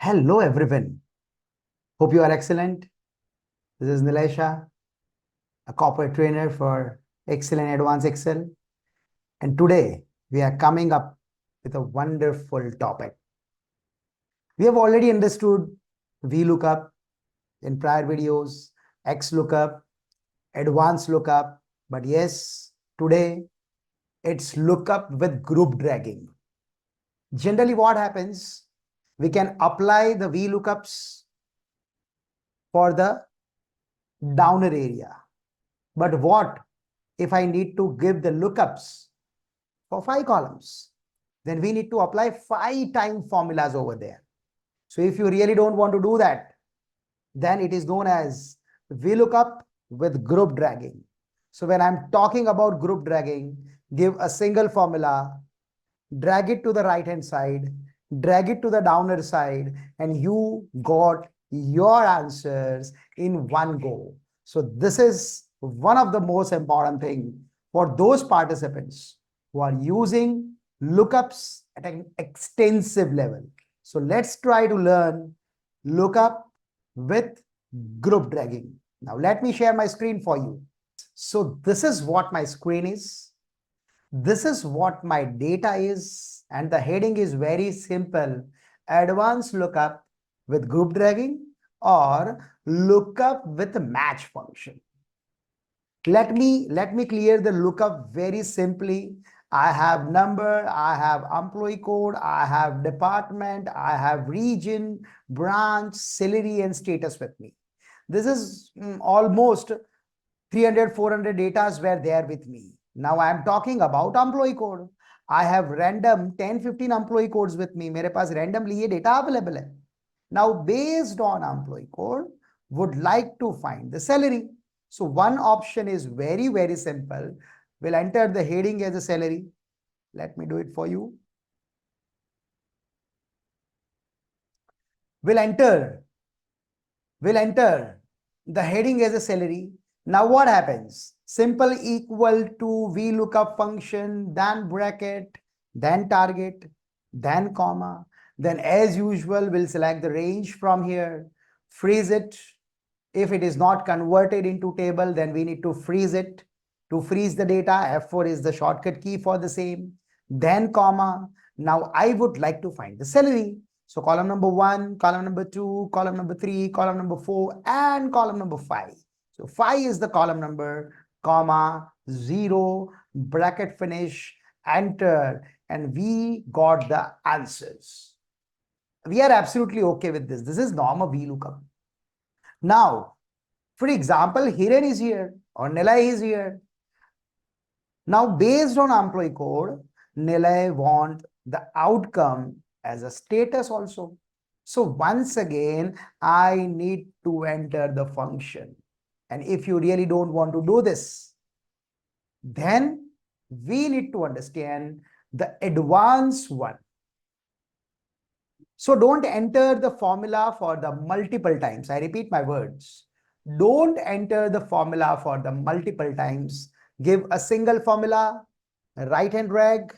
Hello, everyone. Hope you are excellent. This is Nilesha, a corporate trainer for Excel and Advanced Excel. And today we are coming up with a wonderful topic. We have already understood VLOOKUP in prior videos, XLOOKUP, Advanced Lookup. But yes, today it's lookup with group dragging. Generally, what happens? We can apply the VLOOKUPs for the downer area. But what if I need to give the lookups for 5 columns? Then we need to apply 5 time formulas over there. So if you really don't want to do that, then it is known as VLOOKUP with group dragging. So when I'm talking about group dragging, give a single formula, drag it to the right hand side, drag it to the downer side, and you got your answers in one go. So this is one of the most important thing for those participants who are using lookups at an extensive level. So let's try to learn lookup with group dragging. Now let me share my screen for you. So this is what my screen is. This is what my data is, and the heading is very simple: advanced lookup with group dragging or lookup with match function. Let me clear the lookup very simply. I have number, I have employee code, I have department, I have region, branch, salary, and status with me. This is almost 300, 400 data were there with me. Now I am talking about employee code. I have random 10, 15 employee codes with me. मेरे पास randomly ये data available है. Now based on employee code, would like to find the salary. So one option is very, very simple. We'll enter the heading as a salary. Let me do it for you. We'll enter the heading as a salary. Now what happens? Simple equal to VLOOKUP function, then bracket, then target, then comma. Then as usual, we'll select the range from here, freeze it. If it is not converted into table, then we need to freeze it. To freeze the data, F4 is the shortcut key for the same. Then comma. Now I would like to find the salary. So column number 1, column number 2, column number 3, column number 4, and column number 5. So 5 is the column number, comma, 0, bracket finish, enter, and we got the answers. We are absolutely okay with this. This is normal VLOOKUP. Now, for example, Hiren is here or Nilay is here. Now, based on employee code, Nilay want the outcome as a status also. So once again, I need to enter the function. And if you really don't want to do this, then we need to understand the advanced one. So don't enter the formula for the multiple times. I repeat my words. Don't enter the formula for the multiple times. Give a single formula, right hand drag,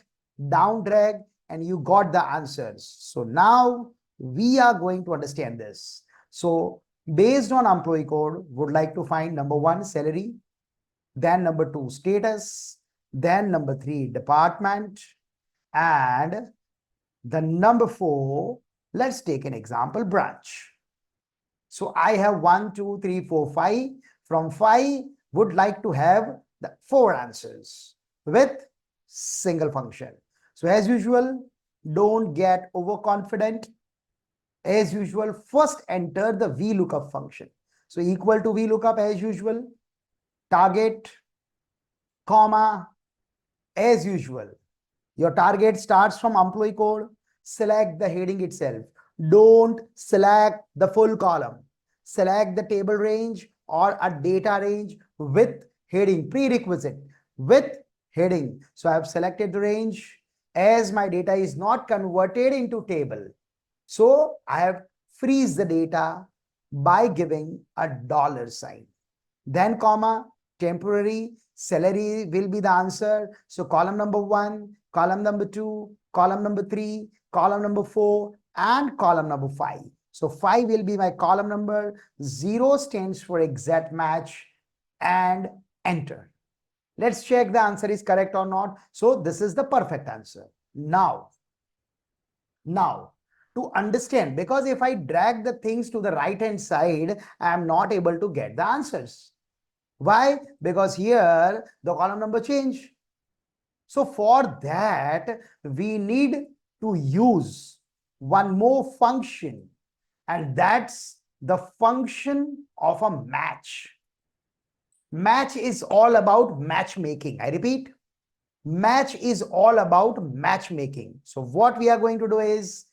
down drag, and you got the answers. So now we are going to understand this. So based on employee code, would like to find number 1, salary, then number 2, status, then number 3, department, and the number 4, let's take an example, branch. So I have 1, 2, 3, 4, 5. From 5, would like to have the 4 answers with single function. So as usual, don't get overconfident. As usual, first enter the VLOOKUP function. So equal to VLOOKUP as usual, target, comma, as usual. Your target starts from employee code. Select the heading itself. Don't select the full column. Select the table range or a data range with heading, prerequisite, with heading. So I have selected the range. As my data is not converted into table, so I have freeze the data by giving a $sign. Then comma, temporary, salary will be the answer. So column number 1, column number 2, column number 3, column number 4, and column number 5. So 5 will be my column number, 0 stands for exact match, and enter. Let's check the answer is correct or not. So this is the perfect answer. Now, to understand, because if I drag the things to the right hand side, I am not able to get the answers. Why? Because here the column number change. So for that, we need to use one more function, and that's the function of a match. Match is all about matchmaking. I repeat, match is all about matchmaking. So what we are going to do is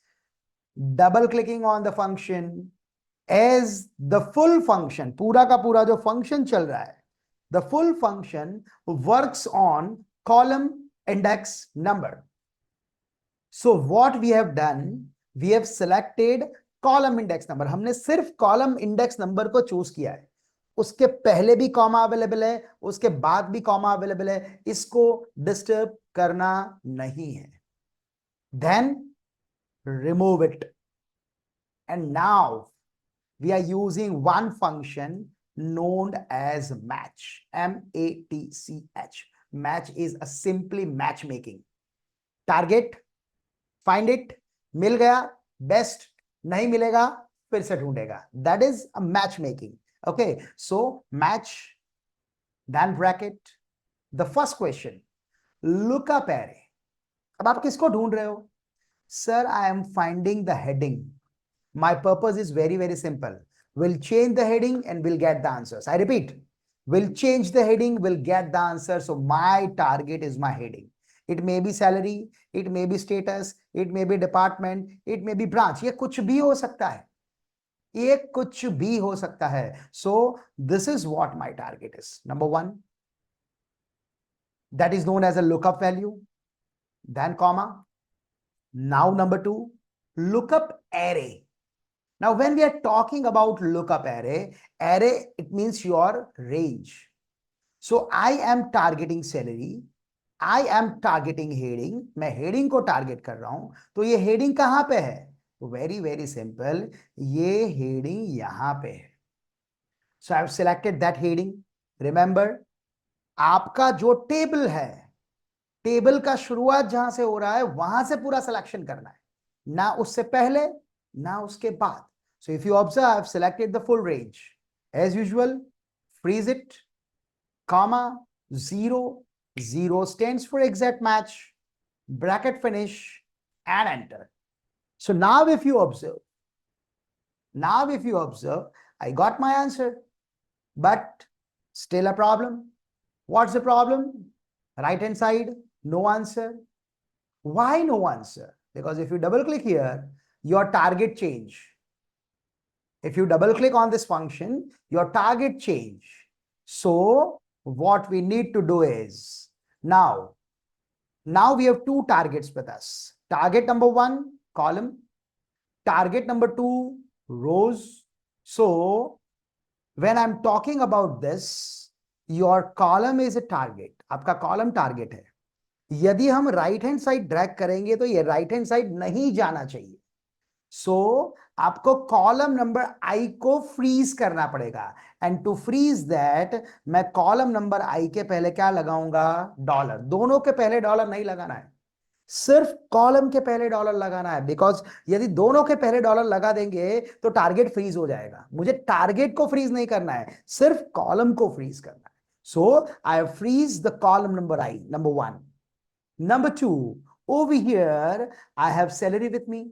double clicking on the function as the full function, पूरा का पूरा जो function चल रहा है, the full function works on column index number. So what we have done, we have selected column index number. हमने सिर्फ column index number को choose किया है. उसके पहले भी कॉमा अवेलेबल है, उसके बाद भी कॉमा अवेलेबल है, इसको डिस्टर्ब करना नहीं है. Then remove it. And now we are using one function known as match. M-A-T-C-H. Match is a simply matchmaking. Target, find it, मिल गया, best, नहीं मिलेगा, फिर से ढूंढेगा. That is a matchmaking. Okay, so match, then bracket. The first question, lookup array. अब आप किसको ढूंढ रहे हो? Sir, I am finding the heading. My purpose is very, very simple. We'll change the heading and we'll get the answers. I repeat, we'll change the heading, we'll get the answer. So my target is my heading. It may be salary, it may be status, it may be department, it may be branch. ये कुछ भी हो सकता है. ये कुछ भी हो सकता है. So this is what my target is. Number one, that is known as a lookup value. Then comma. Now number two, lookup array. Now, when we are talking about lookup array, it means your range. So I am targeting salary, I am targeting heading. मैं heading को target कर रहा हूं. तो ये heading कहां पे है? Very, very simple. ये heading यहां पे है. So I have selected that heading. Remember, आपका जो टेबल है, टेबल का शुरुआत जहां से हो रहा है वहां से पूरा सिलेक्शन करना है, ना उससे पहले ना उसके बाद. So if you observe, I've selected the full range. As usual, freeze it, comma, 0, 0 stands for exact match, bracket finish, and enter. So now if you observe, I got my answer, but still a problem. What's the problem? Right hand side, no answer. Why no answer? Because if you double click here, your target change. If you double click on this function, your target change. So what we need to do is, now we have two targets with us. Target number one, column. Target number two, rows. So when I'm talking about this, your column is a target. आपका column target है. यदि हम right hand side drag करेंगे तो ये right hand side नहीं जाना चाहिए. So आपको कॉलम नंबर आई को फ्रीज करना पड़ेगा. एंड टू फ्रीज दैट, मैं कॉलम नंबर आई के पहले क्या लगाऊंगा? डॉलर. दोनों के पहले डॉलर नहीं लगाना है, सिर्फ कॉलम के पहले डॉलर लगाना है. बिकॉज यदि दोनों के पहले डॉलर लगा देंगे तो टारगेट फ्रीज हो जाएगा. मुझे टारगेट को फ्रीज नहीं करना है, सिर्फ कॉलम को फ्रीज करना है. So I have freeze the column number I, number one. Number two, over here I have salary with me.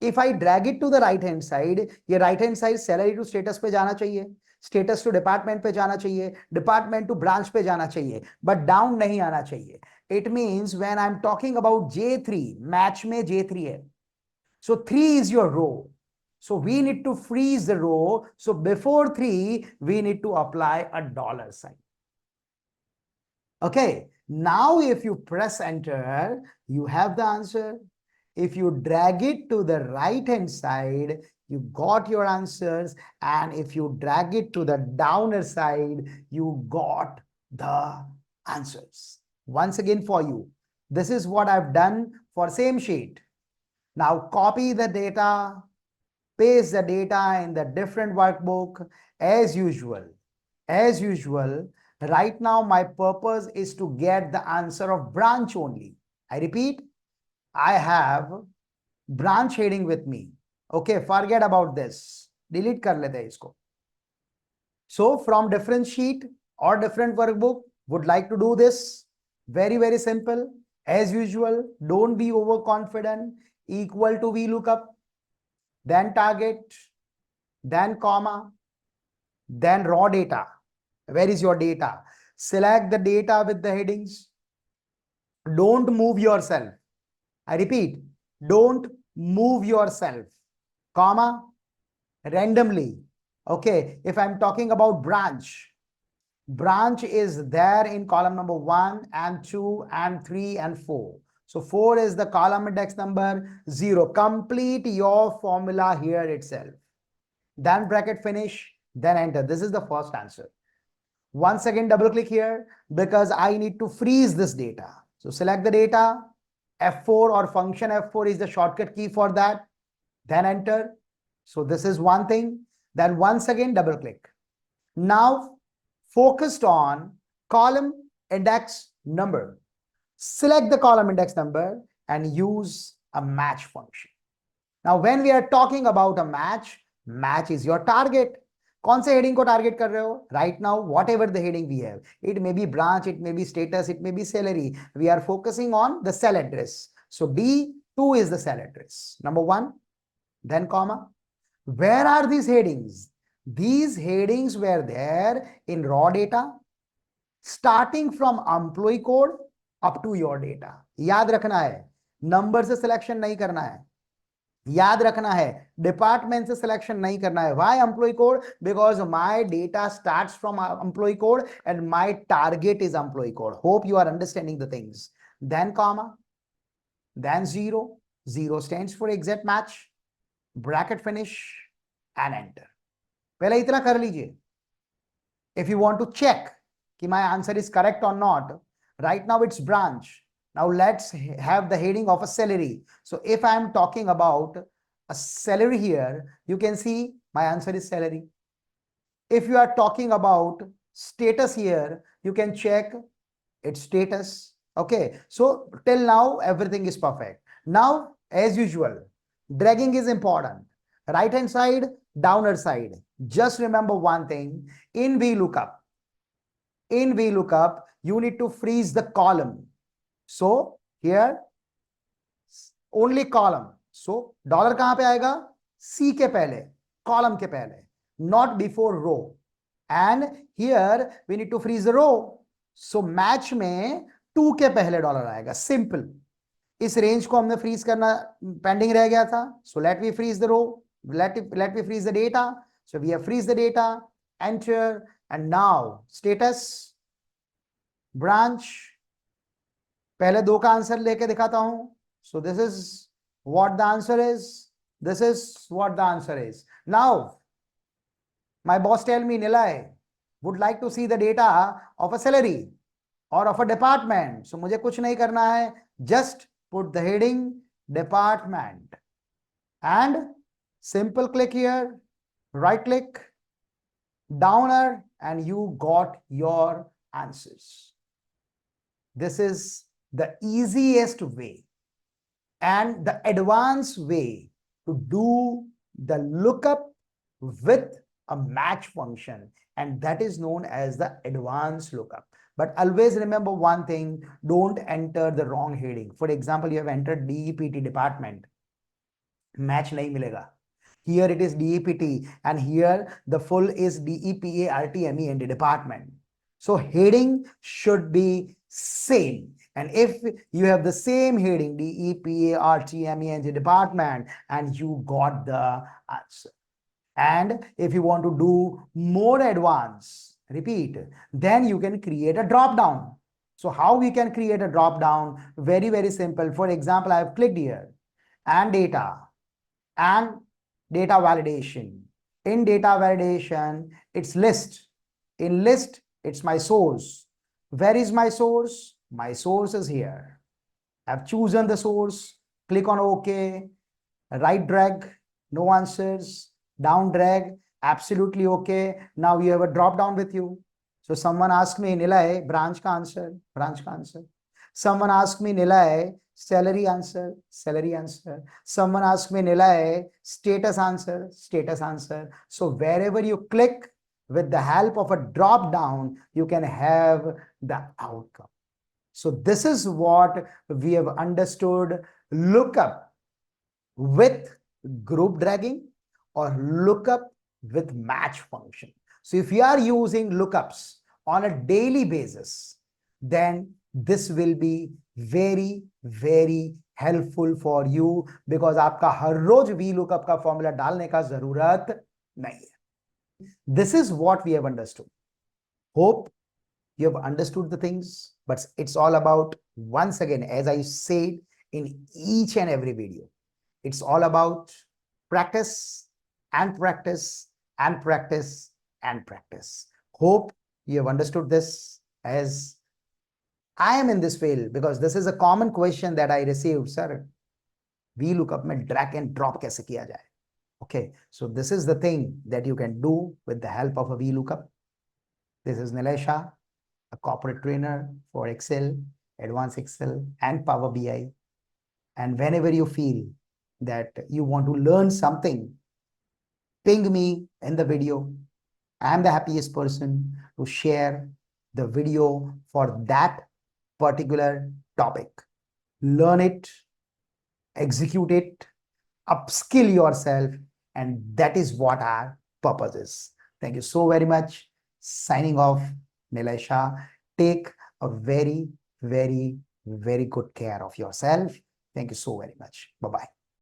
If I drag it to the right hand side, ये right hand side salary to status पे जाना चाहिए, status to department पे जाना चाहिए, department to branch पे जाना चाहिए, but down नहीं आना चाहिए. It means when I'm talking about J3, match में J3 है. So 3 is your row. So we need to freeze the row. So before 3, we need to apply a dollar sign. Okay. Now if you press enter, you have the answer. If you drag it to the right hand side, you got your answers. And if you drag it to the downer side, you got the answers. Once again for you, this is what I've done for same sheet. Now copy the data, paste the data in the different workbook as usual. As usual, right now my purpose is to get the answer of branch only. I repeat, I have branch heading with me. Okay, forget about this. Delete kar lete hai isko. So from different sheet or different workbook, would like to do this. Very, very simple. As usual, don't be overconfident. Equal to VLOOKUP, then target, then comma, then raw data. Where is your data? Select the data with the headings. Don't move yourself. I repeat, don't move yourself. Comma, randomly. Okay, if I'm talking about branch, branch is there in column number 1 and 2 and 3 and 4. So 4 is the column index number 0. Complete your formula here itself. Then bracket finish, then enter. This is the first answer. Once again, double click here because I need to freeze this data. So select the data, F4 or function F4 is the shortcut key for that. Then enter. So this is one thing. Then once again, double click. Now focused on column index number. Select the column index number and use a match function. Now when we are talking about a match, match is your target. कौन से heading को target कर रहे हो? Right now, whatever the heading we have, it may be branch, it may be status, it may be salary. We are focusing on the cell address. So D2 is the cell address. Number 1, then comma. Where are these headings? These headings were there in raw data, starting from employee code up to your data. याद रखना है, number से selection नहीं करना है. याद रखना है, डिपार्टमेंट से सिलेक्शन नहीं करना है. Why employee code? Because my data starts from employee code and my target is employee code. Hope you are understanding the things. Then comma, then 0. 0 stands for exact match. Bracket finish and enter. पहले इतना कर लीजिए. If you want to check कि my answer is correct or not, right now it's branch. Now let's have the heading of a salary. So if I am talking about a salary here, you can see my answer is salary. If you are talking about status here, you can check its status. Okay, so till now everything is perfect. Now as usual, dragging is important. Right hand side, downer side. Just remember one thing, in VLOOKUP, you need to freeze the column. So here only column. So dollar कहां पे आएगा? C के पहले, column के पहले, not before row. And here we need to freeze the row. So match में 2 के पहले डॉलर आएगा. Simple. इस रेंज को हमने फ्रीज करना पेंडिंग रह गया था. So let me freeze the row. Let me freeze the data. So we have freeze the data, enter, and now status, branch. पहले 2 का आंसर लेके दिखाता हूं. So this is what the answer is. This is what the answer is. Now, my boss tell me, Nilay, would like to see the data of a salary or of a department. So मुझे कुछ नहीं करना है. Just put the heading department and simple click here, right click, downer, and you got your answers. This is the easiest way and the advanced way to do the lookup with a match function, and that is known as the advanced lookup. But always remember one thing, don't enter the wrong heading. For example, you have entered DEPT department, match nahi milega. Here it is DEPT and here the full is DEPARTMENT department. So heading should be same. And if you have the same heading, DEPARTMENT department, and you got the answer. And if you want to do more advanced, repeat, then you can create a drop down. So how we can create a drop down? Very, very simple. For example, I have clicked here and data validation. In data validation, it's list. In list, it's my source. Where is my source? My source is here. I've chosen the source. Click on OK. Right drag. No answers. Down drag. Absolutely okay. Now you have a drop down with you. So someone asked me, Nilay, branch ka answer. Branch ka answer. Someone asked me, Nilay, salary answer. Salary answer. Someone asked me, Nilay, status answer. Status answer. So wherever you click, with the help of a drop down, you can have the outcome. So this is what we have understood. Lookup with group dragging or lookup with match function. So if you are using lookups on a daily basis, then this will be very, very helpful for you because आपका हर रोज VLOOKUP का formula डालने का जरूरत नहीं है. This is what we have understood. Hope you have understood the things, but it's all about, once again, as I said in each and every video, it's all about practice and practice and practice and practice. Hope you have understood this, as I am in this field, because this is a common question that I received, sir. VLOOKUP में drag and drop कैसे किया जाए? Okay, so this is the thing that you can do with the help of a VLOOKUP. This is Nilesha, a corporate trainer for Excel, Advanced Excel, and Power BI. And whenever you feel that you want to learn something, ping me in the video. I am the happiest person to share the video for that particular topic. Learn it, execute it, upskill yourself, and that is what our purpose is. Thank you so very much. Signing off, Nilay Shah. Take a very, very, very good care of yourself. Thank you so very much. Bye-bye.